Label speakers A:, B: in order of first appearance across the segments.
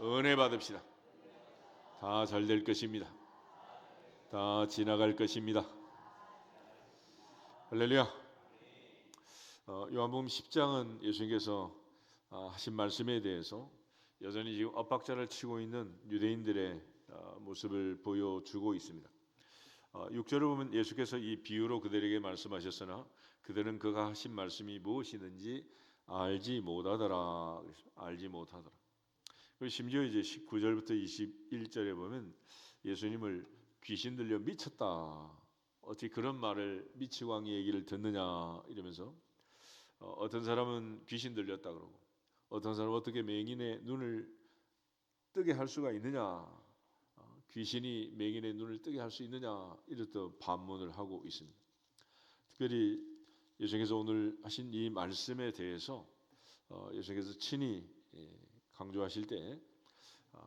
A: 은혜 받읍시다. 다 잘 될 것입니다. 다 지나갈 것입니다. 할렐루야. 요한복음 10장은 예수님께서 하신 말씀에 대해서 여전히 지금 엇박자를 치고 있는 유대인들의 모습을 보여주고 있습니다. 6절을 보면 예수께서 이 비유로 그들에게 말씀하셨으나 그들은 그가 하신 말씀이 무엇이든지 알지 못하더라. 알지 못하더라. 그리고 심지어 이제 19절부터 21절에 보면 예수님을 귀신 들려 미쳤다. 어떻게 그런 말을 미치광이 얘기를 듣느냐 이러면서 어떤 사람은 귀신 들렸다 그러고 어떤 사람은 어떻게 맹인의 눈을 뜨게 할 수가 있느냐, 귀신이 맹인의 눈을 뜨게 할 수 있느냐 이렇듯 반문을 하고 있습니다. 특별히 예수님께서 오늘 하신 이 말씀에 대해서 예수님께서 친히 강조하실 때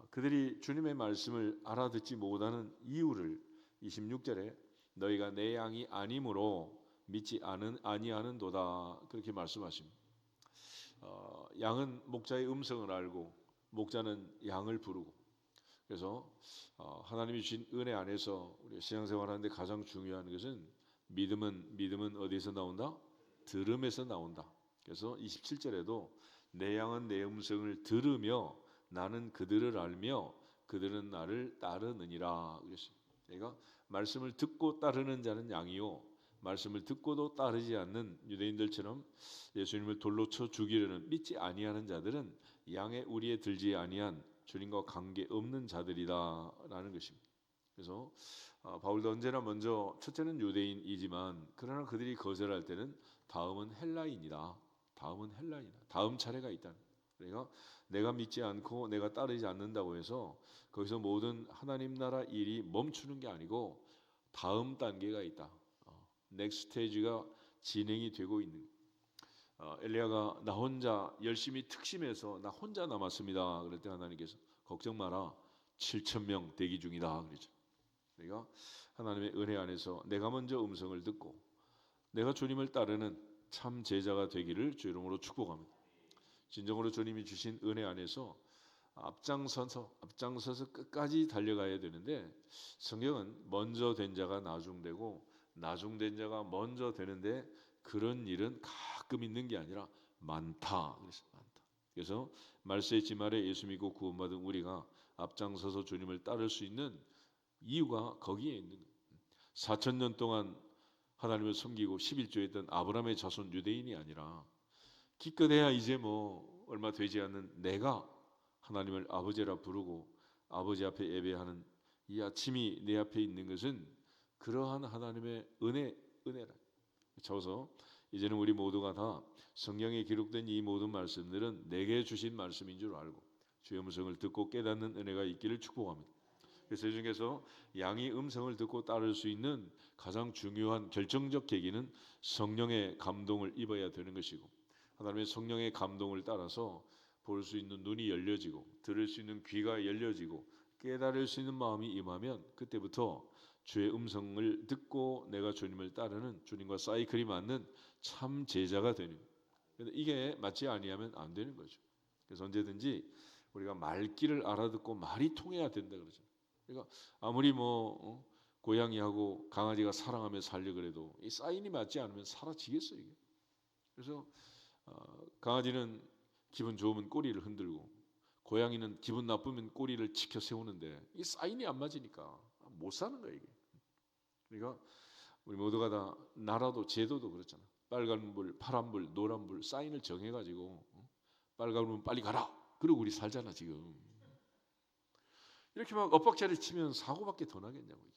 A: 그들이 주님의 말씀을 알아듣지 못하는 이유를 26절에 너희가 내 양이 아니므로 믿지 아니하는도다 그렇게 말씀하십니다. 양은 목자의 음성을 알고 목자는 양을 부르고, 그래서 하나님이 주신 은혜 안에서 우리 신앙생활하는데 가장 중요한 것은 믿음은 어디에서 나온다? 들음에서 나온다. 그래서 27절에도 내 양은 내 음성을 들으며 나는 그들을 알며 그들은 나를 따르느니라 그랬습니다. 그러니까 말씀을 듣고 따르는 자는 양이요, 말씀을 듣고도 따르지 않는 유대인들처럼 예수님을 돌로 쳐 죽이려는 믿지 아니하는 자들은 양의 우리에 들지 아니한 주님과 관계 없는 자들이다라는 것입니다. 그래서 바울도 언제나 먼저 첫째는 유대인이지만 그러나 그들이 거절할 때는 다음은 헬라인이다. 다음 차례가 있다. 그러니까 내가 믿지 않고 내가 따르지 않는다고 해서 거기서 모든 하나님 나라 일이 멈추는 게 아니고 다음 단계가 있다. 넥스트 스테이지가 진행이 되고 있는. 엘리야가 나 혼자 열심히 특심해서 나 혼자 남았습니다. 그럴 때 하나님께서 걱정 마라, 7,000명 대기 중이다 그러죠. 그러니까 하나님의 은혜 안에서 내가 먼저 음성을 듣고 내가 주님을 따르는 참 제자가 되기를 주 이름으로 축복합니다. 진정으로 주님이 주신 은혜 안에서 앞장서서 끝까지 달려가야 되는데, 성경은 먼저 된 자가 나중되고 나중된 자가 먼저 되는데 그런 일은 가끔 있는 게 아니라 많다. 그래서 말세의 지말에 예수 믿고 구원받은 우리가 앞장서서 주님을 따를 수 있는 이유가 거기에 있는 거예요. 4,000년 동안 하나님을 섬기고 11조했던 아브라함의 자손 유대인이 아니라 기껏해야 이제 뭐 얼마 되지 않는 내가 하나님을 아버지라 부르고 아버지 앞에 예배하는 이 아침이 내 앞에 있는 것은 그러한 하나님의 은혜라. 저서 이제는 우리 모두가 다 성경에 기록된 이 모든 말씀들은 내게 주신 말씀인 줄 알고 주의 음성을 듣고 깨닫는 은혜가 있기를 축복합니다. 그래서 예수님께서 양이 음성을 듣고 따를 수 있는 가장 중요한 결정적 계기는 성령의 감동을 입어야 되는 것이고, 하나님의 성령의 감동을 따라서 볼 수 있는 눈이 열려지고 들을 수 있는 귀가 열려지고 깨달을 수 있는 마음이 임하면 그때부터 주의 음성을 듣고 내가 주님을 따르는, 주님과 사이클이 맞는 참 제자가 되는. 그런데 이게 맞지 아니하면 안 되는 거죠. 그래서 언제든지 우리가 말귀를 알아듣고 말이 통해야 된다 그러죠. 그러니까 아무리 고양이하고 강아지가 사랑하며 살려 그래도 이 사인이 맞지 않으면 사라지겠어요 이게. 그래서 강아지는 기분 좋으면 꼬리를 흔들고 고양이는 기분 나쁘면 꼬리를 치켜 세우는데 이 사인이 안 맞으니까 못 사는 거예요 이게. 그러니까 우리 모두가 다 나라도 제도도 그렇잖아. 빨간불, 파란불, 노란불 사인을 정해가지고 빨간불은 빨리 가라 그러고 우리 살잖아 지금. 이렇게 막 엇박자를 치면 사고밖에 더 나겠냐고.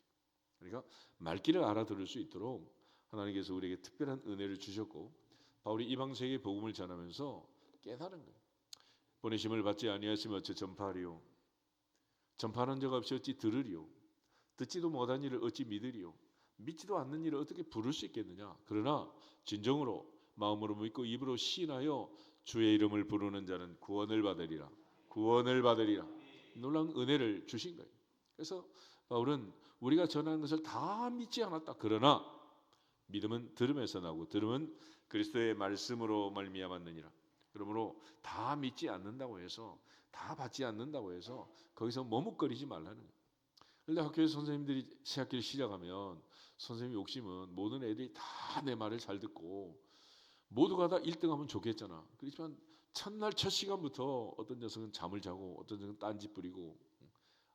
A: 그러니까 말귀를 알아들을 수 있도록 하나님께서 우리에게 특별한 은혜를 주셨고, 바울이 이방 세계에 복음을 전하면서 깨달은 거예요. 보내심을 받지 아니하시면 어찌 전파하리요, 전파하는 적 없이 어찌 들으리요, 듣지도 못한 일을 어찌 믿으리요, 믿지도 않는 일을 어떻게 부를 수 있겠느냐. 그러나 진정으로 마음으로 믿고 입으로 시인하여 주의 이름을 부르는 자는 구원을 받으리라. 놀라운 은혜를 주신 거예요. 그래서 바울은 우리가 전하는 것을 다 믿지 않았다. 그러나 믿음은 들음에서 나고 들음은 그리스도의 말씀으로 말미암았느니라. 그러므로 다 믿지 않는다고 해서, 다 받지 않는다고 해서 거기서 머뭇거리지 말라는 거예요. 그런데 학교에서 선생님들이 새학기를 시작하면 선생님 욕심은 모든 애들이 다 내 말을 잘 듣고 모두가 다 1등하면 좋겠잖아. 그렇지만 첫날 첫 시간부터 어떤 녀석은 잠을 자고 어떤 녀석은 딴짓 부리고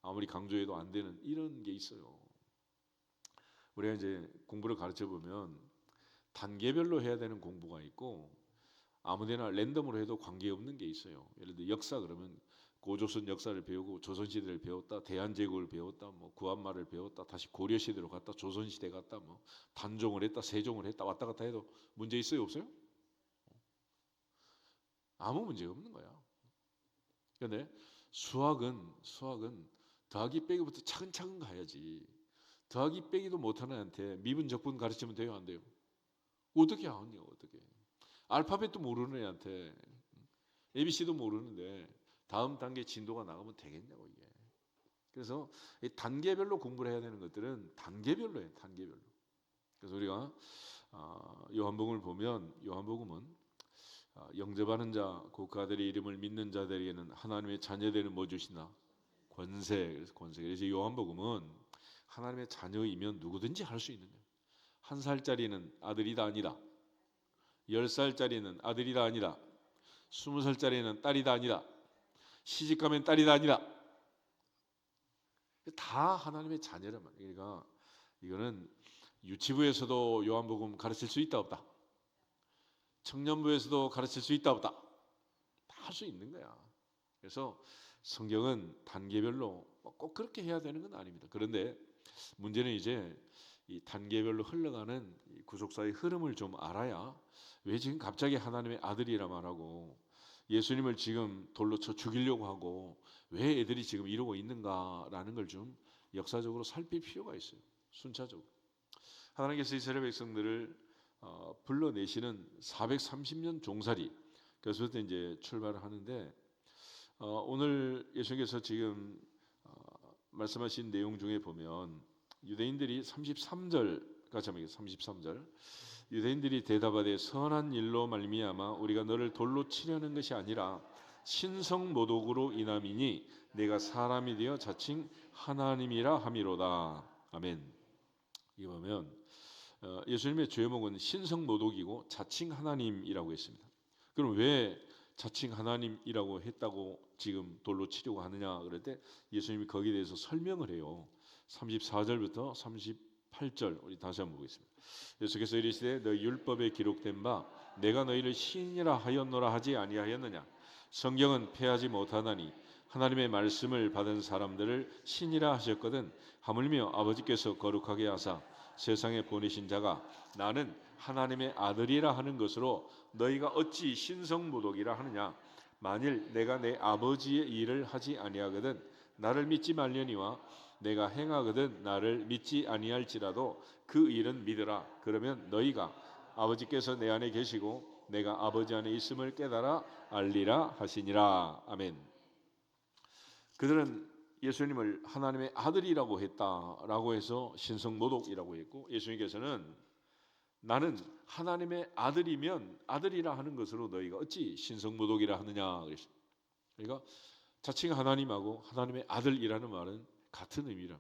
A: 아무리 강조해도 안 되는 이런 게 있어요. 우리가 이제 공부를 가르쳐 보면 단계별로 해야 되는 공부가 있고 아무데나 랜덤으로 해도 관계없는 게 있어요. 예를 들어 역사 그러면 고조선 역사를 배우고 조선시대를 배웠다, 대한제국을 배웠다, 뭐 구한말을 배웠다, 다시 고려시대로 갔다, 조선시대 갔다, 뭐 단종을 했다, 세종을 했다, 왔다 갔다 해도 문제 있어요, 없어요? 아무 문제가 없는 거야. 그런데 수학은 더하기 빼기부터 차근차근 가야지. 더하기 빼기도 못하는 애한테 미분 적분 가르치면 돼요, 안 돼요? 어떻게 하냐, 어떻게? 알파벳도 모르는 애한테 ABC도 모르는데 다음 단계 진도가 나가면 되겠냐고 이게. 그래서 이 단계별로 공부를 해야 되는 것들은 단계별로 해, 단계별로. 그래서 우리가 요한복음을 보면 요한복음은 영접하는 자, 그 아들의 이름을 믿는 자들에게는 하나님의 자녀되는 뭐 주시나? 권세. 그래서 권세. 그래서 요한복음은 하나님의 자녀이면 누구든지 할 수 있는 거예요. 1살짜리는 아들이다 아니다. 10살짜리는 아들이다 아니다. 20살짜리는 딸이다 아니다. 시집가면 딸이다 아니다. 다 하나님의 자녀란 말이에요. 그러니까 이거는 유치부에서도 요한복음 가르칠 수 있다 없다. 청년부에서도 가르칠 수 있다 없다. 다 할 수 있는 거야. 그래서 성경은 단계별로 꼭 그렇게 해야 되는 건 아닙니다. 그런데 문제는 이제 이 단계별로 흘러가는 이 구속사의 흐름을 좀 알아야 왜 지금 갑자기 하나님의 아들이라 말하고 예수님을 지금 돌로 쳐 죽이려고 하고 왜 애들이 지금 이러고 있는가라는 걸 좀 역사적으로 살필 필요가 있어요. 순차적으로. 하나님께서 이스라엘 백성들을 불러내시는 430년 종살이 그래서부터 이제 출발을 하는데 오늘 예수님께서 지금 말씀하신 내용 중에 보면 유대인들이 33절 같이 한번 33절 유대인들이 대답하되 선한 일로 말미암아 우리가 너를 돌로 치려는 것이 아니라 신성모독으로 인함이니 내가 사람이 되어 자칭 하나님이라 함이로다. 아멘. 이게 보면 예수님의 죄목은 신성모독이고 자칭 하나님이라고 했습니다. 그럼 왜 자칭 하나님이라고 했다고 지금 돌로 치려고 하느냐 그럴 때 예수님이 거기에 대해서 설명을 해요. 34절부터 38절 우리 다시 한번 보겠습니다. 예수께서 이르시되 너희 율법에 기록된 바 내가 너희를 신이라 하였노라 하지 아니하였느냐. 성경은 패하지 못하나니 하나님의 말씀을 받은 사람들을 신이라 하셨거든 하물며 아버지께서 거룩하게 하사 세상에 보내신 자가 나는 하나님의 아들이라 하는 것으로 너희가 어찌 신성모독이라 하느냐. 만일 내가 내 아버지의 일을 하지 아니하거든 나를 믿지 말려니와 내가 행하거든 나를 믿지 아니할지라도 그 일은 믿으라. 그러면 너희가 아버지께서 내 안에 계시고 내가 아버지 안에 있음을 깨달아 알리라 하시니라. 아멘. 그들은 예수님을 하나님의 아들이라고 했다라고 해서 신성모독이라고 했고 예수님께서는 나는 하나님의 아들이면 아들이라 하는 것으로 너희가 어찌 신성모독이라 하느냐 그랬어요. 그러니까 자칭 하나님하고 하나님의 아들이라는 말은 같은 의미라.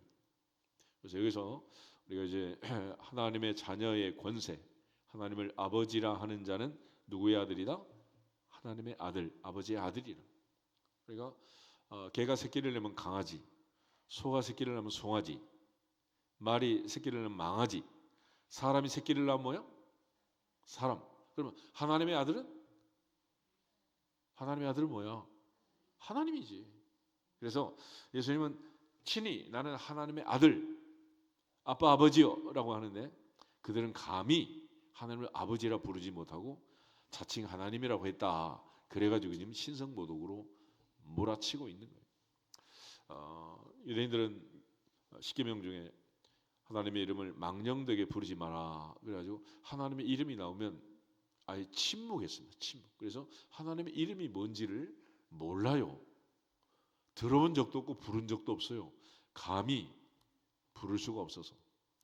A: 그래서 여기서 우리가 이제 하나님의 자녀의 권세, 하나님을 아버지라 하는 자는 누구의 아들이다? 하나님의 아들, 아버지의 아들이라. 그러니까 개가 새끼를 내면 강아지, 소가 새끼를 낳으면 송아지, 말이 새끼를 낳으면 망아지, 사람이 새끼를 낳으면 뭐야? 사람. 그러면 하나님의 아들은 뭐야? 하나님이지. 그래서 예수님은 친히 나는 하나님의 아들, 아빠 아버지요라고 하는데 그들은 감히 하나님을 아버지라 부르지 못하고 자칭 하나님이라고 했다. 그래가지고 지금 신성모독으로 몰아치고 있는 거예요. 유대인들은 십계명 중에 하나님의 이름을 망령되게 부르지 마라. 그래가지고 하나님의 이름이 나오면 아예 침묵했습니다. 침묵. 그래서 하나님의 이름이 뭔지를 몰라요. 들어본 적도 없고 부른 적도 없어요. 감히 부를 수가 없어서.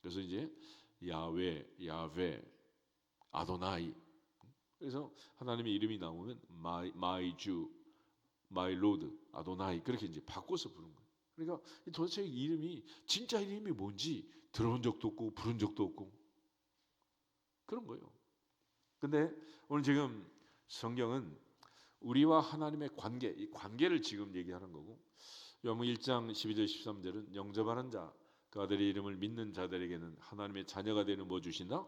A: 그래서 이제 야훼, 아도나이. 그래서 하나님의 이름이 나오면 my Jew, my Lord, 아도나이 그렇게 이제 바꿔서 부른 거예요. 그러니까 도대체 이름이 진짜 이름이 뭔지 들어본 적도 없고 부른 적도 없고 그런 거예요. 근데 오늘 지금 성경은 우리와 하나님의 관계, 이 관계를 지금 얘기하는 거고 요한복음 1장 12절 13절은 영접하는 자, 그 아들의 이름을 믿는 자들에게는 하나님의 자녀가 되는 뭐 주신다?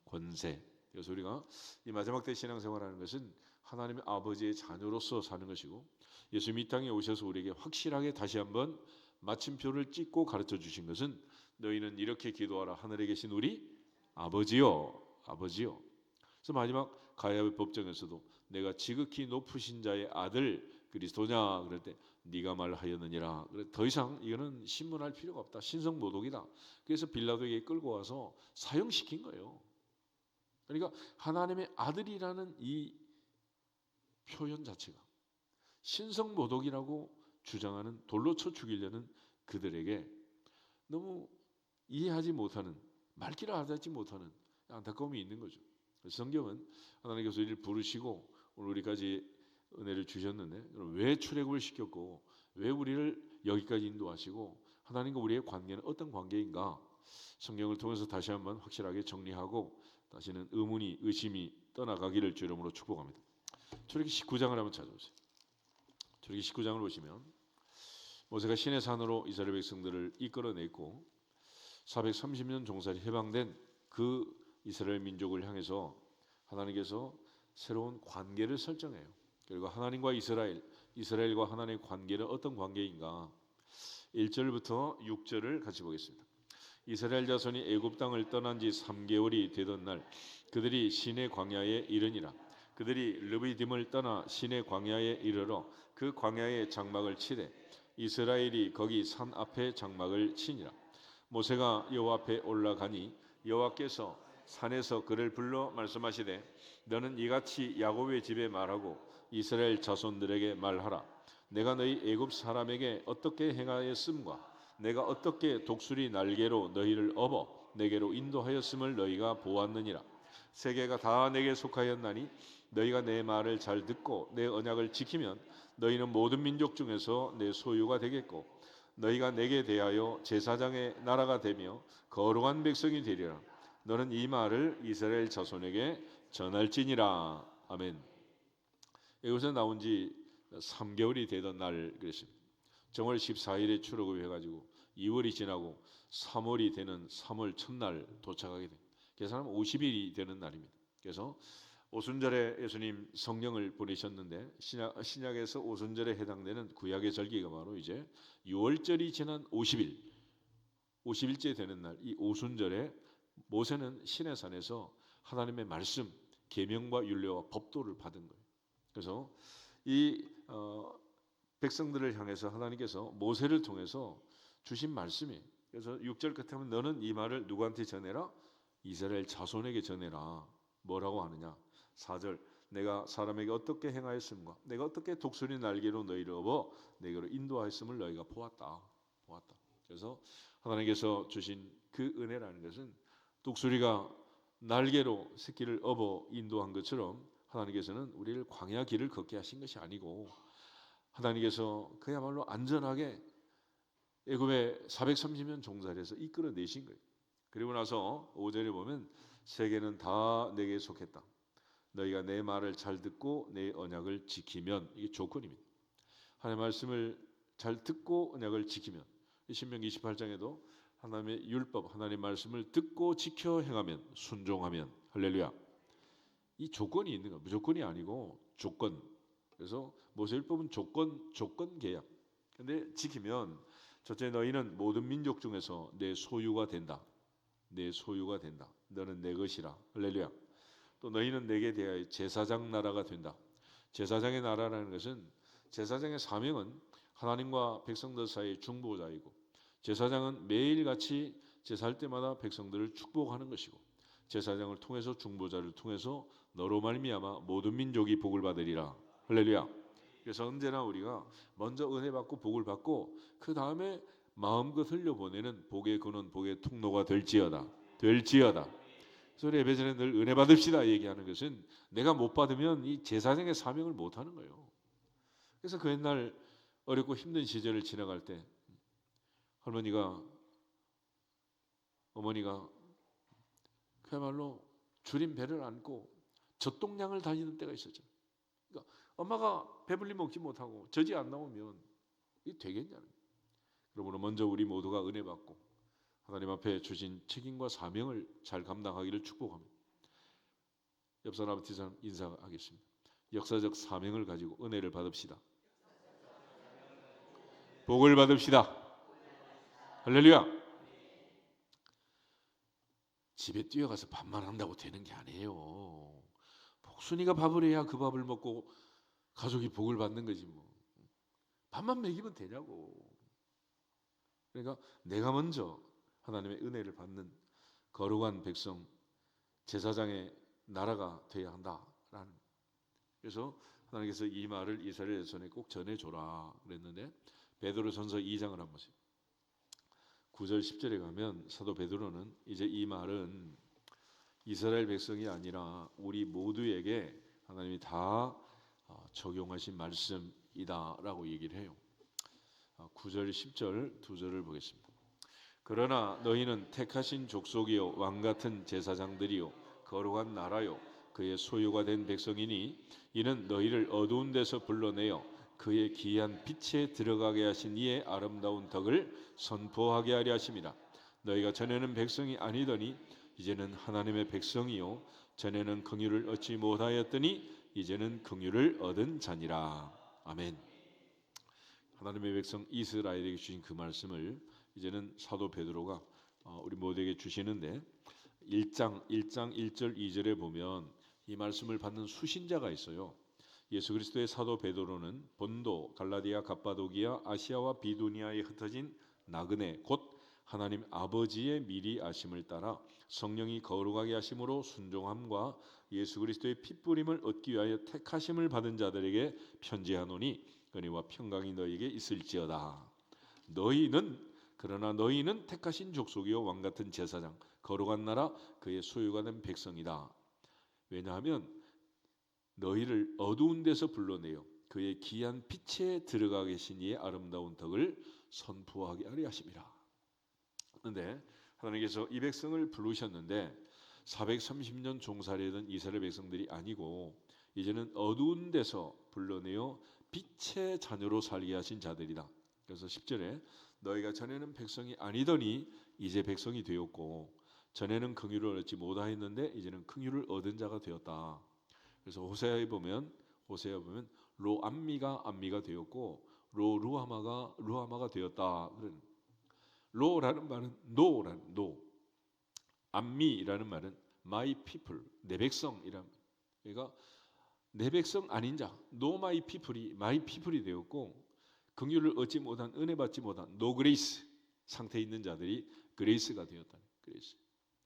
A: 권세. 그래서 우리가 이 마지막 때 신앙생활하는 것은 하나님의 아버지의 자녀로서 사는 것이고 예수님이 이 땅에 오셔서 우리에게 확실하게 다시 한번 마침표를 찍고 가르쳐 주신 것은 너희는 이렇게 기도하라. 하늘에 계신 우리 아버지요, 아버지요. 그래서 마지막 가야의 법정에서도 내가 지극히 높으신 자의 아들 그리스도냐 그럴 때 네가 말하였느니라. 그래 더 이상 이거는 신문할 필요가 없다. 신성모독이다. 그래서 빌라도에게 끌고 와서 사형시킨 거예요. 그러니까 하나님의 아들이라는 이 표현 자체가 신성모독이라고 주장하는 돌로 쳐 죽이려는 그들에게 너무 이해하지 못하는 말귀를 알아듣지 못하는 안타까움이 있는 거죠. 성경은 하나님께서 우리를 부르시고 오늘 우리까지 은혜를 주셨는데 왜 출애굽을 시켰고 왜 우리를 여기까지 인도하시고 하나님과 우리의 관계는 어떤 관계인가 성경을 통해서 다시 한번 확실하게 정리하고 다시는 의문이 의심이 떠나가기를 주 이름으로 축복합니다. 출애굽기 19장을 한번 찾아보세요. 출애굽기 19장을 보시면 모세가 시내 산으로 이스라엘 백성들을 이끌어냈고 430년 종살이 해방된 그 이스라엘 민족을 향해서 하나님께서 새로운 관계를 설정해요. 그리고 하나님과 이스라엘과 하나님의 관계는 어떤 관계인가? 1절부터 6절을 같이 보겠습니다. 이스라엘 자손이 애굽 땅을 떠난 지 3개월이 되던 날 그들이 시내 광야에 이르니라. 그들이 르비딤을 떠나 시내 광야에 이르러 그 광야에 장막을 치되 이스라엘이 거기 산 앞에 장막을 치니라. 모세가 여호와 앞에 올라가니 여호와께서 산에서 그를 불러 말씀하시되 너는 이같이 야곱의 집에 말하고 이스라엘 자손들에게 말하라. 내가 너희 애굽 사람에게 어떻게 행하였음과 내가 어떻게 독수리 날개로 너희를 업어 내게로 인도하였음을 너희가 보았느니라. 세계가 다 내게 속하였나니 너희가 내 말을 잘 듣고 내 언약을 지키면 너희는 모든 민족 중에서 내 소유가 되겠고 너희가 내게 대하여 제사장의 나라가 되며 거룩한 백성이 되리라. 너는 이 말을 이스라엘 자손에게 전할지니라. 아멘. 이곳에 나온 지 3개월이 되던 날 그랬습니다. 정월 14일에 출애굽 해가지고 2월이 지나고 3월이 되는 3월 첫날 도착하게 됩니다. 계산하면 50일이 되는 날입니다. 그래서 오순절에 예수님 성령을 보내셨는데 신약에서 오순절에 해당되는 구약의 절기가 바로 이제 6월절이 지난 50일째 되는 날 이 오순절에 모세는 시내산에서 하나님의 말씀, 계명과 율례와 법도를 받은 거예요. 그래서 이 백성들을 향해서 하나님께서 모세를 통해서 주신 말씀이 그래서 6절 끝에 하면 너는 이 말을 누구한테 전해라? 이스라엘 자손에게 전해라. 뭐라고 하느냐? 4절 내가 사람에게 어떻게 행하였음과 내가 어떻게 독수리 날개로 너희를 업어 내게로 인도하였음을 너희가 보았다. 그래서 하나님께서 주신 그 은혜라는 것은 독수리가 날개로 새끼를 업어 인도한 것처럼 하나님께서는 우리를 광야 길을 걷게 하신 것이 아니고 하나님께서 그야말로 안전하게 애굽에 430년 종살이에서 이끌어내신 거예요. 그리고 나서 5절에 보면 세계는 다 내게 속했다. 너희가 내 말을 잘 듣고 내 언약을 지키면 이게 조건입니다. 하나님의 말씀을 잘 듣고 언약을 지키면 신명기 28장에도 하나님의 율법, 하나님의 말씀을 듣고 지켜 행하면 순종하면 할렐루야. 이 조건이 있는 거야. 무조건이 아니고 조건. 그래서 모세율법은 조건 계약. 근데 지키면 첫째 너희는 모든 민족 중에서 내 소유가 된다. 내 소유가 된다. 너는 내 것이라. 할렐루야. 또 너희는 내게 대하여 제사장 나라가 된다. 제사장의 나라라는 것은 제사장의 사명은 하나님과 백성들 사이의 중보자이고 제사장은 매일같이 제사할 때마다 백성들을 축복하는 것이고 제사장을 통해서 중보자를 통해서 너로 말미암아 모든 민족이 복을 받으리라. 할렐루야. 그래서 언제나 우리가 먼저 은혜 받고 복을 받고 그 다음에 마음껏 흘려보내는 복의 근원, 복의 통로가 될지어다. 그래서 예배 전에 늘 은혜 받읍시다 얘기하는 것은 내가 못 받으면 이 제사장의 사명을 못 하는 거예요. 그래서 그 옛날 어렵고 힘든 시절을 지나갈 때 어머니가 그야말로 줄인 배를 안고 젖동량을 다니는 때가 있었죠. 그러니까 엄마가 배불리 먹지 못하고 젖이 안 나오면 이게 되겠냐는 거예요. 그러므로 먼저 우리 모두가 은혜 받고 하나님 앞에 주신 책임과 사명을 잘 감당하기를 축복합니다. 옆 사람 뒤 사람 인사하겠습니다. 역사적 사명을 가지고 은혜를 받읍시다. 복을 받읍시다. 할렐루야. 집에 뛰어가서 밥만 한다고 되는 게 아니에요. 복순이가 밥을 해야 그 밥을 먹고 가족이 복을 받는 거지 뭐. 밥만 먹이면 되냐고. 그러니까 내가 먼저 하나님의 은혜를 받는 거룩한 백성, 제사장의 나라가 되어야 한다라는. 그래서 하나님께서 이 말을 이스라엘 전에 꼭 전해줘라 그랬는데 베드로전서 2장을 한번 보세요. 9절 10절에 가면 사도 베드로는 이제 이 말은 이스라엘 백성이 아니라 우리 모두에게 하나님이 다 적용하신 말씀이다라고 얘기를 해요. 9절 10절 두 절을 보겠습니다. 그러나 너희는 택하신 족속이요 왕같은 제사장들이요 거룩한 나라요 그의 소유가 된 백성이니 이는 너희를 어두운 데서 불러내어 그의 귀한 빛에 들어가게 하신 이의 아름다운 덕을 선포하게 하려 하심이라. 너희가 전에는 백성이 아니더니 이제는 하나님의 백성이요 전에는 긍휼을 얻지 못하였더니 이제는 긍휼을 얻은 자니라. 아멘. 하나님의 백성 이스라엘에게 주신 그 말씀을 이제는 사도 베드로가 우리 모두에게 주시는데 1장 1절 2절에 보면 이 말씀을 받는 수신자가 있어요. 예수 그리스도의 사도 베드로는 본도, 갈라디아, 갑바도기아, 아시아와 비두니아에 흩어진 나그네 곧 하나님 아버지의 미리 아심을 따라 성령이 거룩하게 하심으로 순종함과 예수 그리스도의 핏부림을 얻기 위하여 택하심을 받은 자들에게 편지하노니 은혜와 평강이 너희에게 있을지어다. 그러나 너희는 택하신 족속이요 왕같은 제사장 거룩한 나라 그의 소유가 된 백성이다. 왜냐하면 너희를 어두운 데서 불러내어 그의 귀한 빛에 들어가 계신 이의 아름다운 덕을 선포하게 하려 하심이라. 그런데 하나님께서 이 백성을 부르셨는데 430년 종살이던 이스라엘 백성들이 아니고 이제는 어두운 데서 불러내어 빛의 자녀로 살게 하신 자들이다. 그래서 10절에 너희가 전에는 백성이 아니더니 이제 백성이 되었고 전에는 긍휼을 얻지 못하였는데 이제는 긍휼을 얻은 자가 되었다. 그래서 호세아에 보면 로암미가 암미가 되었고 루하마가 되었다. 로라는 말은 노. 암미라는 말은 my people, 내 백성이란. 그러니까 내 백성 아닌 자, no my people이 my people이 되었고 긍휼을 얻지 못한 은혜 받지 못한 no grace 상태에 있는 자들이 그레이스가 되었다. 그레이스.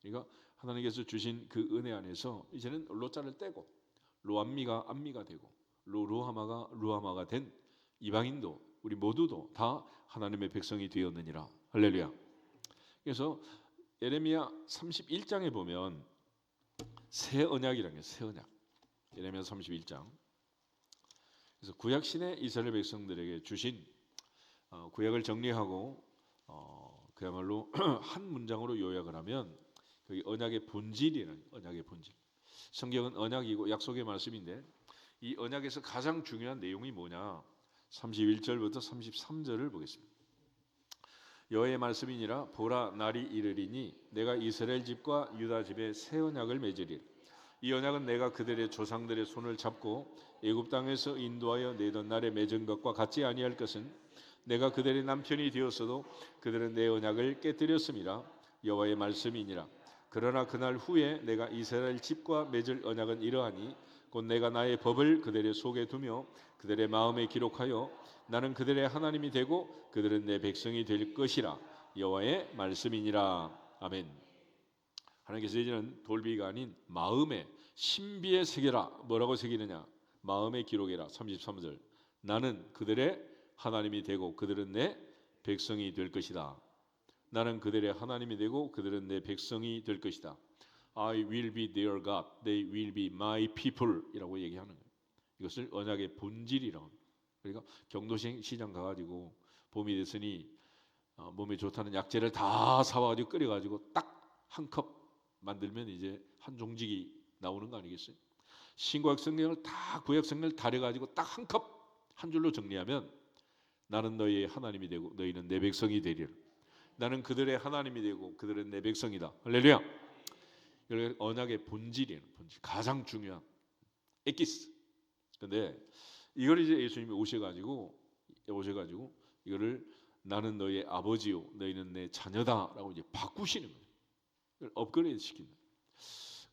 A: 그러니까 하나님께서 주신 그 은혜 안에서 이제는 로자를 떼고 로암미가 암미가 되고 루하마가 루하마가 된 이방인도 우리 모두도 다 하나님의 백성이 되었느니라. 할렐루야. 그래서 예레미야 31장에 보면 새 언약이라는 게 새 언약. 예레미야 31장. 그래서 구약신의 이스라엘 백성들에게 주신 구약을 정리하고 그야말로 한 문장으로 요약을 하면 여기 언약의 본질이라는 언약의 본질. 성경은 언약이고 약속의 말씀인데 이 언약에서 가장 중요한 내용이 뭐냐? 31절부터 33절을 보겠습니다. 여호와의 말씀이니라 보라 날이 이르리니 내가 이스라엘 집과 유다 집에 새 언약을 맺으리라. 이 언약은 내가 그들의 조상들의 손을 잡고 애굽 땅에서 인도하여 내던 날에 맺은 것과 같지 아니할 것은 내가 그들의 남편이 되었어도 그들은 내 언약을 깨뜨렸음이라. 여호와의 말씀이니라. 그러나 그날 후에 내가 이스라엘 집과 맺을 언약은 이러하니 곧 내가 나의 법을 그들의 속에 두며 그들의 마음에 기록하여 나는 그들의 하나님이 되고 그들은 내 백성이 될 것이라. 여호와의 말씀이니라. 아멘. 하나님께서 이제는 돌비가 아닌 마음에 신비에 새겨라. 뭐라고 새기느냐? 마음에 기록해라. 33절. 나는 그들의 하나님이 되고 그들은 내 백성이 될 것이다. 나는 그들의 하나님이 되고 그들은 내 백성이 될 것이다. I will be their God, they will be my people 이라고 얘기하는 거예요. 이것을 언약의 본질이라고 합니다. 그러니까 경도시장 가가지고 봄이 됐으니 몸에 좋다는 약재를 다 사와가지고 끓여가지고 딱 한 컵 만들면 이제 한 종직이 나오는 거 아니겠어요? 신구약 성경을 다 구약 성경을 다려가지고 딱 한 컵 한 줄로 정리하면 나는 너희의 하나님이 되고 너희는 내 백성이 되리라. 나는 그들의 하나님이 되고 그들은 내 백성이다. 할렐루야. 이게 언약의 본질이에요. 본질. 가장 중요한 에키스. 근데 이걸 이제 예수님이 오셔가지고 이거를 나는 너희의 아버지요 너희는 내 자녀다라고 이제 바꾸시는 거예요. 이걸 업그레이드 시키는 거예요.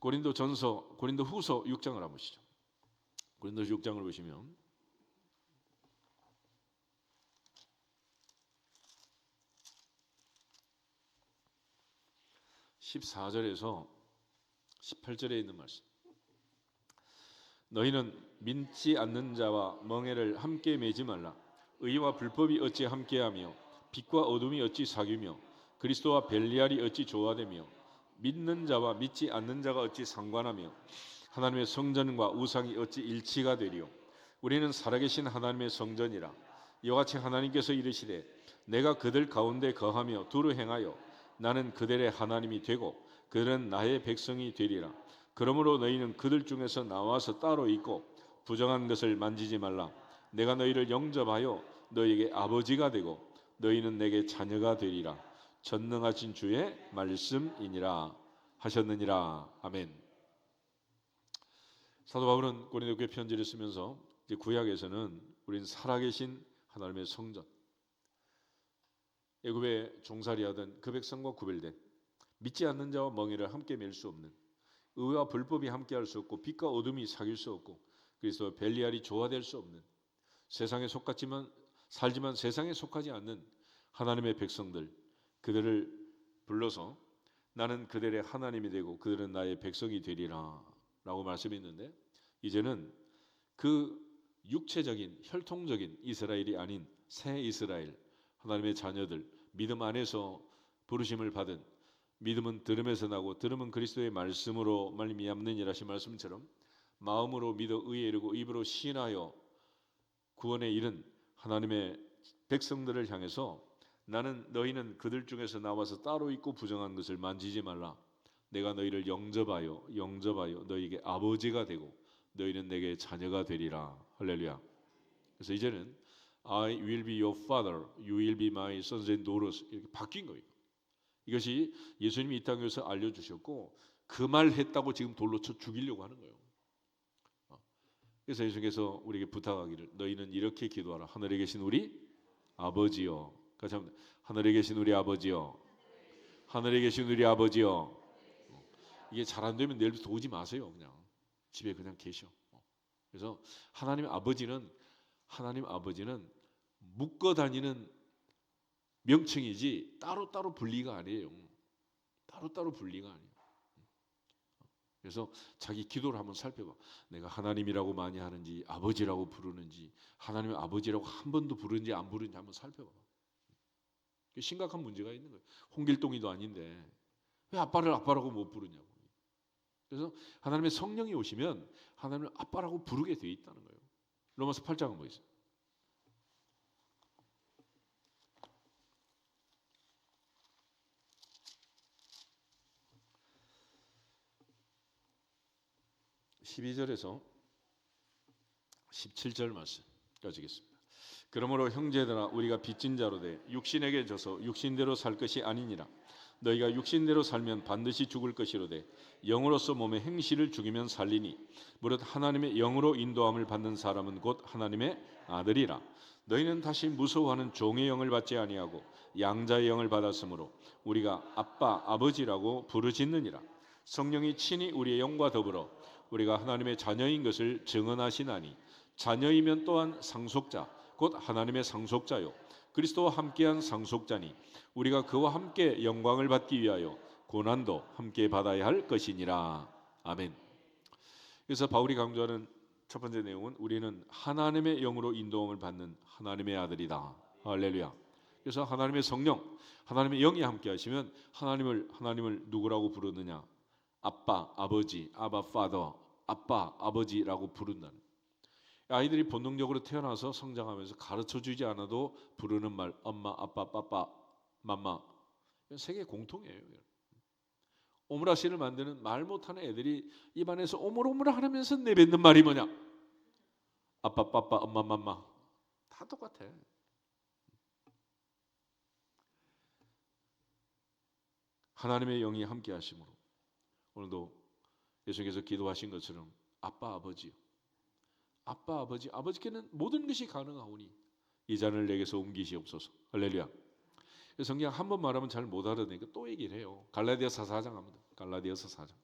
A: 고린도후서 6장을 한번 보시죠. 고린도서 6장을 보시면 14절에서 18절에 있는 말씀. 너희는 믿지 않는 자와 멍에를 함께 매지 말라. 의와 불법이 어찌 함께하며 빛과 어둠이 어찌 사귀며 그리스도와 벨리알이 어찌 조화되며 믿는 자와 믿지 않는 자가 어찌 상관하며 하나님의 성전과 우상이 어찌 일치가 되리요. 우리는 살아계신 하나님의 성전이라. 이와 같이 하나님께서 이르시되 내가 그들 가운데 거하며 두루 행하여 나는 그들의 하나님이 되고 그들은 나의 백성이 되리라. 그러므로 너희는 그들 중에서 나와서 따로 있고 부정한 것을 만지지 말라. 내가 너희를 영접하여 너희에게 아버지가 되고 너희는 내게 자녀가 되리라. 전능하신 주의 말씀이니라 하셨느니라. 아멘. 사도 바울은 고린도 교회 편지를 쓰면서 이제 구약에서는 우리는 살아계신 하나님의 성전, 애굽에 종살이하던 그 백성과 구별된 믿지 않는 자와 멍에를 함께 맬 수 없는 의와 불법이 함께할 수 없고 빛과 어둠이 사귈 수 없고 그래서 벨리알이 조화될 수 없는 세상에 살지만 세상에 속하지 않는 하나님의 백성들, 그들을 불러서 나는 그들의 하나님이 되고 그들은 나의 백성이 되리라 라고 말씀했는데, 이제는 그 육체적인 혈통적인 이스라엘이 아닌 새 이스라엘, 하나님의 자녀들, 믿음 안에서 부르심을 받은, 믿음은 들음에서 나고 들음은 그리스도의 말씀으로 말미암느니라 하신 말씀처럼 마음으로 믿어 의에 이르고 입으로 시인하여 구원에 이른 하나님의 백성들을 향해서 나는 너희는 그들 중에서 나와서 따로 있고 부정한 것을 만지지 말라. 내가 너희를 영접하여 너희에게 아버지가 되고 너희는 내게 자녀가 되리라. 할렐루야. 그래서 이제는 I will be your father, you will be my sons and daughters 이렇게 바뀐 거예요. 이것이 예수님이 이 땅에서 알려주셨고 그 말 했다고 지금 돌로 쳐 죽이려고 하는 거예요. 그래서 예수님께서 우리에게 부탁하기를 너희는 이렇게 기도하라. 하늘에 계신 우리 아버지여. 같이 합니다. 하늘에 계신 우리 아버지여. 하늘에 계신 우리 아버지여. 이게 잘 안 되면 내일부터 오지 마세요. 그냥 집에 그냥 계셔. 그래서 하나님 아버지는 묶어 다니는 명칭이지 따로따로 분리가 아니에요. 따로따로 분리가 아니에요. 그래서 자기 기도를 한번 살펴봐. 내가 하나님이라고 많이 하는지 아버지라고 부르는지, 하나님의 아버지라고 한 번도 부르는지 안 부르는지 한번 살펴봐. 심각한 문제가 있는 거예요. 홍길동이도 아닌데 왜 아빠를 아빠라고 못 부르냐고. 그래서 하나님의 성령이 오시면 하나님을 아빠라고 부르게 돼 있다는 거예요. 로마서 8장은 뭐 있어요? (12절에서) 17절 말씀 가지겠습니다. 그러므로 형제들아 우리가 빚진 자로 돼 육신에게 져서 육신대로 살 것이 아니니라. 너희가 육신대로 살면 반드시 죽을 것이로되 영으로서 몸의 행실을 죽이면 살리니 무릇 하나님의 영으로 인도함을 받는 사람은 곧 하나님의 아들이라. 너희는 다시 무서워하는 종의 영을 받지 아니하고 양자의 영을 받았으므로 우리가 아빠 아버지라고 부르짖느니라. 성령이 친히 우리의 영과 더불어 우리가 하나님의 자녀인 것을 증언하시나니 자녀이면 또한 상속자 곧 하나님의 상속자요 그리스도와 함께한 상속자니 우리가 그와 함께 영광을 받기 위하여 고난도 함께 받아야 할 것이니라. 아멘. 그래서 바울이 강조하는 첫 번째 내용은 우리는 하나님의 영으로 인도함을 받는 하나님의 아들이다. 할렐루야. 그래서 하나님의 성령, 하나님의 영이 함께 하시면 하나님을 누구라고 부르느냐? 아빠, 아버지, 아바 파더, 아빠, 아버지라고 부른다는. 아이들이 본능적으로 태어나서 성장하면서 가르쳐주지 않아도 부르는 말, 엄마, 아빠, 빠빠, 맘마, 세계 공통이에요. 오므라시를 만드는 말 못하는 애들이 입안에서 오물오물 하면서 내뱉는 말이 뭐냐? 아빠, 빠빠, 엄마, 맘마. 다 똑같아. 하나님의 영이 함께 하심으로 오늘도 예수께서 기도하신 것처럼 아빠, 아버지요. 아빠, 아버지, 아버지께는 모든 것이 가능하오니 이 잔을 내게서 옮기시옵소서. 할렐루야. 성경 한 번 말하면 잘 못 알아듣으니까 또 얘기를 해요. 갈라디아서 4장 합니다. 갈라디아서 4장.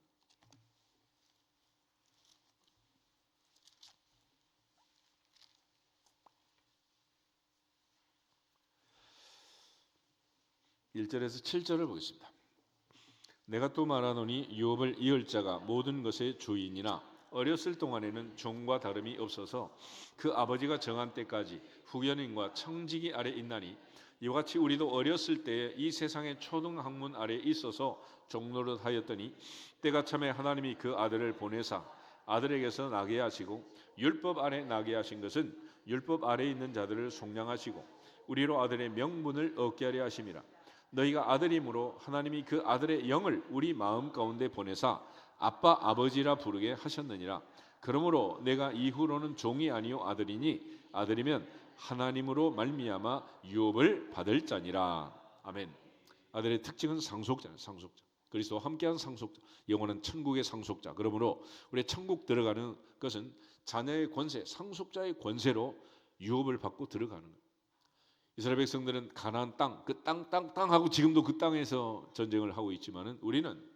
A: (1절에서) (7절을) 보겠습니다. 내가 또 말하노니 유업을 이을 자가 모든 것의 주인이나 어렸을 동안에는 종과 다름이 없어서 그 아버지가 정한 때까지 후견인과 청지기 아래 있나니 이와 같이 우리도 어렸을 때에 이 세상의 초등학문 아래 있어서 종노릇 하였더니 때가 참에 하나님이 그 아들을 보내사 아들에게서 나게 하시고 율법 아래 나게 하신 것은 율법 아래 있는 자들을 속량하시고 우리로 아들의 명분을 얻게 하려 하심이라. 너희가 아들이므로 하나님이 그 아들의 영을 우리 마음 가운데 보내사 아빠 아버지라 부르게 하셨느니라. 그러므로 내가 이후로는 종이 아니요 아들이니 아들이면 하나님으로 말미암아 유업을 받을 자니라. 아멘. 아들의 특징은 상속자예요. 상속자. 그리스도와 함께한 상속자. 영원한 천국의 상속자. 그러므로 우리 천국 들어가는 것은 자녀의 권세, 상속자의 권세로 유업을 받고 들어가는 거예요. 이스라엘 백성들은 가나안 땅, 그 땅 하고 지금도 그 땅에서 전쟁을 하고 있지만은 우리는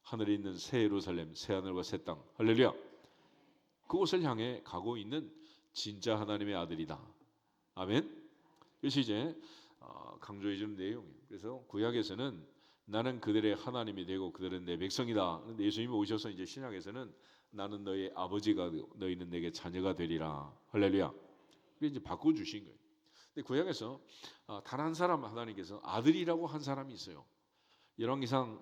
A: 하늘에 있는 새 예루살렘, 새 하늘과 새 땅, 할렐루야. 그곳을 향해 가고 있는 진짜 하나님의 아들이다. 아멘. 이것이 이제 강조해 주는 내용이에요. 그래서 구약에서는 나는 그들의 하나님이 되고 그들은 내 백성이다. 그런데 예수님이 오셔서 이제 신약에서는 나는 너의 아버지가 되고 너희는 내게 자녀가 되리라. 할렐루야. 그게 이제 바꿔 주신 거예요. 근데 구약에서 단 한 사람 하나님께서 아들이라고 한 사람이 있어요. 열왕기상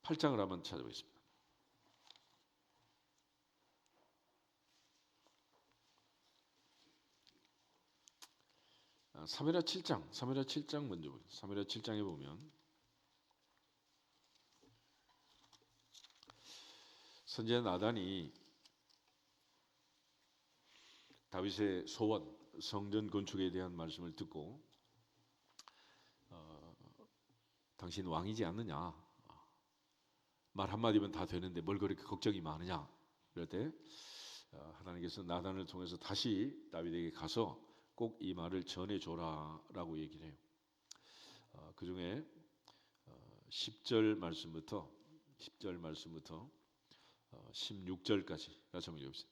A: 8장을 한번 찾아보겠습니다. 사무엘하 7장 먼저 보세요. 사무엘하 7장에 보면 선지자 나단이 다윗의 소원, 성전 건축에 대한 말씀을 듣고 당신 왕이지 않느냐, 말 한마디면 다 되는데 뭘 그렇게 걱정이 많으냐, 그럴 때 하나님께서 나단을 통해서 다시 다윗에게 가서 꼭 이 말을 전해줘라라고 얘기를 해요. 그 중에 10절 말씀부터 16절까지 같이 한번 읽읍시다.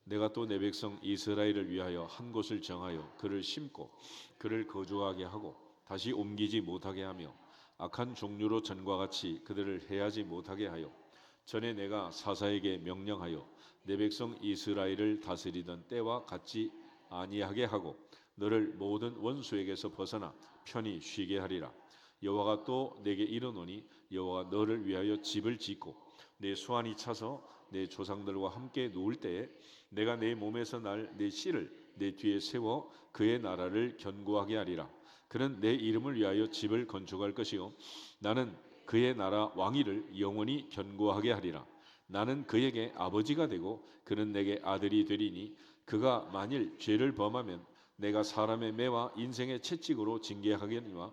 A: 내가 또 내 백성 이스라엘을 위하여 한 곳을 정하여 그를 심고 그를 거주하게 하고 다시 옮기지 못하게 하며 악한 종류로 전과 같이 그들을 해하지 못하게 하여 전에 내가 사사에게 명령하여 내 백성 이스라엘을 다스리던 때와 같지 아니하게 하고 너를 모든 원수에게서 벗어나 편히 쉬게 하리라. 여호와가 또 내게 이르노니 여호와가 너를 위하여 집을 짓고 내 수완이 차서 내 조상들과 함께 누울 때에 내가 내 몸에서 날 내 씨를 내 뒤에 세워 그의 나라를 견고하게 하리라. 그는 내 이름을 위하여 집을 건축할 것이요 나는 그의 나라 왕위를 영원히 견고하게 하리라. 나는 그에게 아버지가 되고 그는 내게 아들이 되리니 그가 만일 죄를 범하면 내가 사람의 매와 인생의 채찍으로 징계하겠니와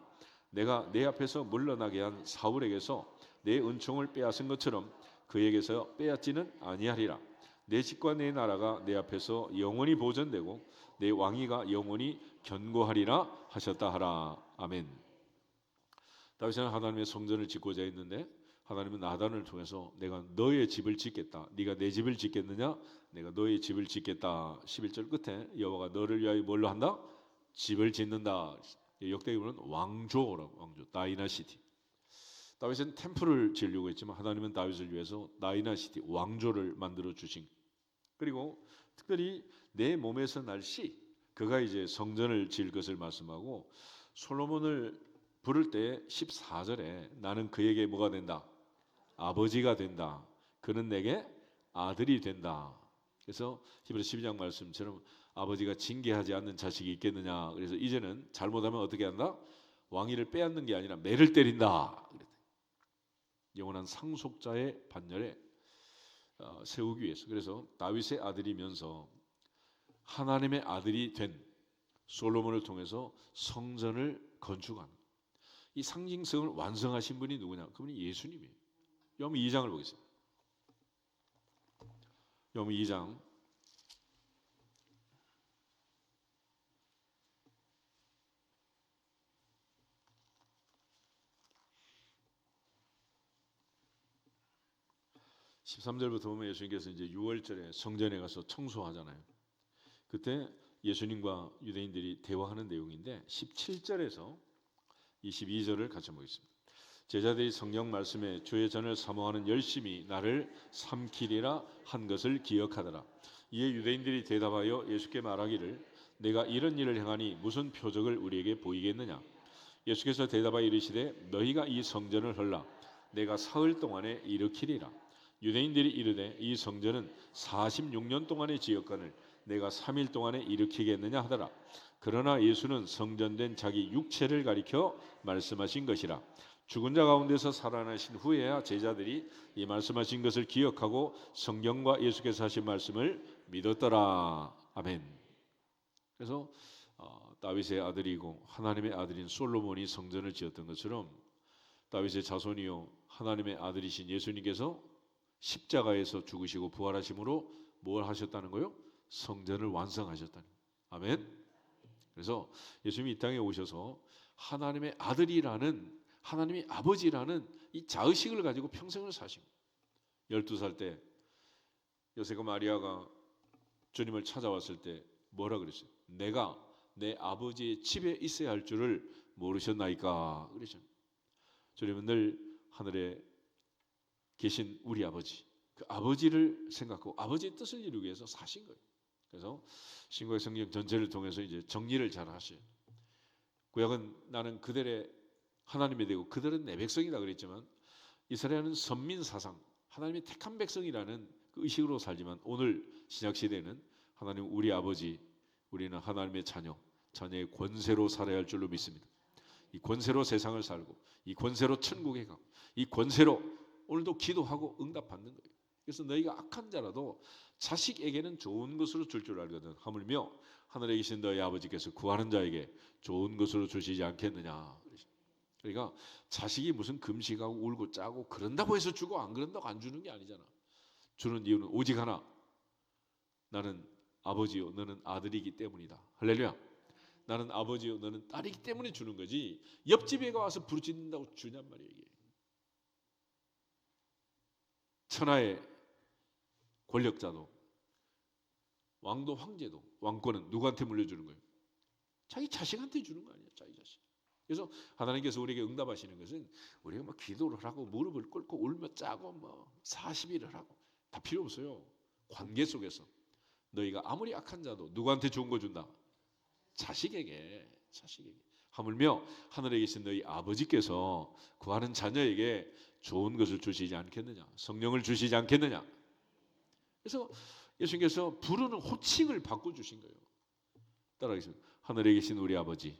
A: 내가 내 앞에서 물러나게 한 사울에게서 내 은총을 빼앗은 것처럼 그에게서 빼앗지는 아니하리라. 내 집과 내 나라가 내 앞에서 영원히 보존되고 내 왕위가 영원히 견고하리라 하셨다 하라. 아멘. 다윗은 하나님의 성전을 짓고자 했는데 하나님은 나단을 통해서 내가 너의 집을 짓겠다. 네가 내 집을 짓겠느냐? 내가 너의 집을 짓겠다. 11절 끝에 여호와가 너를 위하여 뭘로 한다? 집을 짓는다. 역대기로는 왕조라고, 왕조, 다이나시티. 다윗은 템플을 지으려고 했지만 하나님은 다윗을 위해서 다이나시티, 왕조를 만들어 주신. 그리고 특별히 내 몸에서 날 씨, 그가 이제 성전을 지을 것을 말씀하고 솔로몬을 부를 때 14절에 나는 그에게 뭐가 된다? 아버지가 된다. 그는 내게 아들이 된다. 그래서 히브리 12장 말씀처럼 아버지가 징계하지 않는 자식이 있겠느냐. 그래서 이제는 잘못하면 어떻게 한다? 왕위를 빼앗는 게 아니라 매를 때린다. 영원한 상속자의 반열에 세우기 위해서. 그래서 다윗의 아들이면서 하나님의 아들이 된 솔로몬을 통해서 성전을 건축한 이 상징성을 완성하신 분이 누구냐? 그분이 예수님이에요. 요한복음 2장을 보겠습니다. 요한복음 2장 13절부터 보면 예수님께서 이제 6월절에 성전에 가서 청소하잖아요. 그때 예수님과 유대인들이 대화하는 내용인데 17절에서 22절을 같이 보겠습니다. 제자들이 성경 말씀에 주의 전을 사모하는 열심히 나를 삼키리라 한 것을 기억하더라. 이에 유대인들이 대답하여 예수께 말하기를 내가 이런 일을 행하니 무슨 표적을 우리에게 보이겠느냐. 예수께서 대답하여 이르시되 너희가 이 성전을 헐라 내가 사흘 동안에 일으키리라. 유대인들이 이르되 이 성전은 46년 동안의 지었거늘 내가 3일 동안에 일으키겠느냐 하더라. 그러나 예수는 성전된 자기 육체를 가리켜 말씀하신 것이라. 죽은 자 가운데서 살아나신 후에야 제자들이 이 말씀하신 것을 기억하고 성경과 예수께서 하신 말씀을 믿었더라. 아멘. 그래서 다윗의 아들이고 하나님의 아들인 솔로몬이 성전을 지었던 것처럼 다윗의 자손이요 하나님의 아들이신 예수님께서 십자가에서 죽으시고 부활하심으로 뭘 하셨다는 거요? 성전을 완성하셨다는 거예요. 아멘. 그래서 예수님이 이 땅에 오셔서 하나님의 아들이라는 하나님의 아버지라는 이 자의식을 가지고 평생을 사신 거예요. 12살 때 요셉과 마리아가 주님을 찾아왔을 때 뭐라 그랬어요? 내가 내 아버지의 집에 있어야 할 줄을 모르셨나이까 그러죠. 주님은 늘 하늘에 계신 우리 아버지, 그 아버지를 생각하고 아버지의 뜻을 이루기 위해서 사신 거예요. 그래서 신구약 성경 전체를 통해서 이제 정리를 잘 하셔요. 구약은 나는 그들의 하나님이 되고 그들은 내 백성이다 그랬지만 이스라엘은 선민 사상, 하나님의 택한 백성이라는 그 의식으로 살지만 오늘 신약 시대는 하나님 우리 아버지, 우리는 하나님의 자녀, 자녀의 권세로 살아야 할 줄로 믿습니다. 이 권세로 세상을 살고 이 권세로 천국에 가고 이 권세로 오늘도 기도하고 응답받는 거예요. 그래서 너희가 악한 자라도 자식에게는 좋은 것으로 줄 줄 알거든. 하물며 하늘에 계신 너희 아버지께서 구하는 자에게 좋은 것으로 주시지 않겠느냐. 그러니까 자식이 무슨 금식하고 울고 짜고 그런다고 해서 주고 안 그런다고 안 주는 게 아니잖아. 주는 이유는 오직 하나. 나는 아버지요 너는 아들이기 때문이다. 할렐루야. 나는 아버지요 너는 딸이기 때문에 주는 거지 옆집 애가 와서 부르짖는다고 주냔 말이에요. 이게. 천하의 권력자도 왕도 황제도 왕권은 누구한테 물려주는 거예요? 자기 자식한테 주는 거 아니에요. 자기 자식. 그래서 하나님께서 우리에게 응답하시는 것은 우리가 뭐 기도를 하고 무릎을 꿇고 울며 짜고 뭐 40일을 하고 다 필요 없어요. 관계 속에서 너희가 아무리 악한 자도 누구한테 좋은 거 준다? 자식에게 하물며 하늘에 계신 너희 아버지께서 구하는 자녀에게 좋은 것을 주시지 않겠느냐? 성령을 주시지 않겠느냐? 그래서 예수님께서 부르는 호칭을 바꿔주신 거예요. 따라하겠습니다. 하늘에 계신 우리 아버지.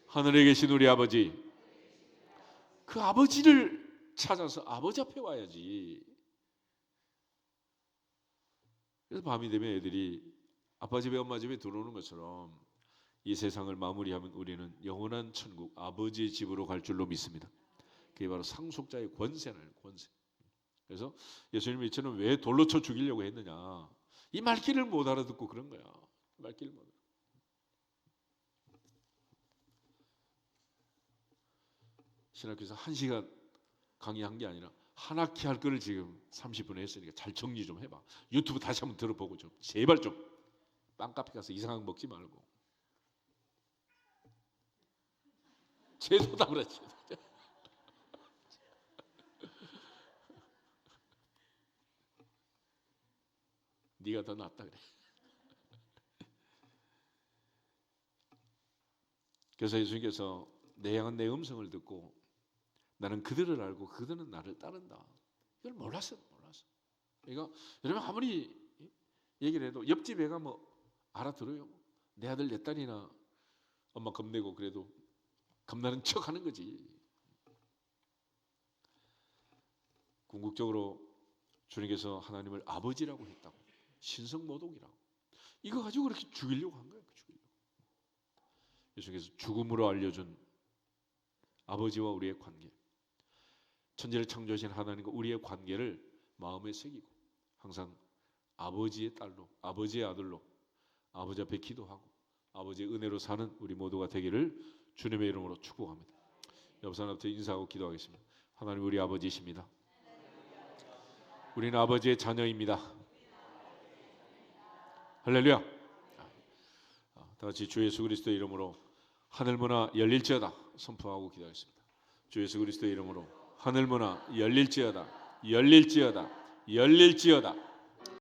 A: 하늘에 계신 우리 아버지. 그 아버지를 찾아서 아버지 앞에 와야지. 그래서 밤이 되면 애들이 아빠 집에 엄마 집에 들어오는 것처럼 이 세상을 마무리하면 우리는 영원한 천국 아버지의 집으로 갈 줄로 믿습니다. 그게 바로 상속자의 권세는 권세. 그래서 예수님이 이처럼 왜 돌로 쳐 죽이려고 했느냐? 이 말귀를 못 알아듣고 그런 거야. 말귀를 못. 신학교에서 1시간 강의한 게 아니라 한 학기 할 거를 지금 30분에 했으니까 잘 정리 좀 해봐. 유튜브 다시 한번 들어보고 좀 제발 좀 빵카페 가서 이상한 거 먹지 말고 제도다 그랬지. 네가 더 낫다 그래. 그래서 예수님께서 내 양은 내 음성을 듣고 나는 그들을 알고 그들은 나를 따른다. 이걸 몰랐어요. 그러니까 여러분 아무리 얘기를 해도 옆집 애가 뭐 알아들어요. 내 아들 내 딸이나 엄마 겁내고 그래도 겁나는 척하는 거지. 궁극적으로 주님께서 하나님을 아버지라고 했다고, 신성모독이라고, 이거 가지고 그렇게 죽이려고 한 거예요. 예수님께서 죽음으로 알려준 아버지와 우리의 관계, 천지를 창조하신 하나님과 우리의 관계를 마음에 새기고 항상 아버지의 딸로, 아버지의 아들로, 아버지 앞에 기도하고 아버지의 은혜로 사는 우리 모두가 되기를 주님의 이름으로 축복합니다. 옆 사람한테 인사하고 기도하겠습니다. 하나님, 우리 아버지이십니다. 우리는 아버지의 자녀입니다. 할렐루야. 다 같이 주 예수 그리스도의 이름으로 하늘문화 열릴지어다 선포하고 기도하겠습니다. 주 예수 그리스도의 이름으로 하늘문화 열릴지어다, 열릴지어다, 열릴지어다.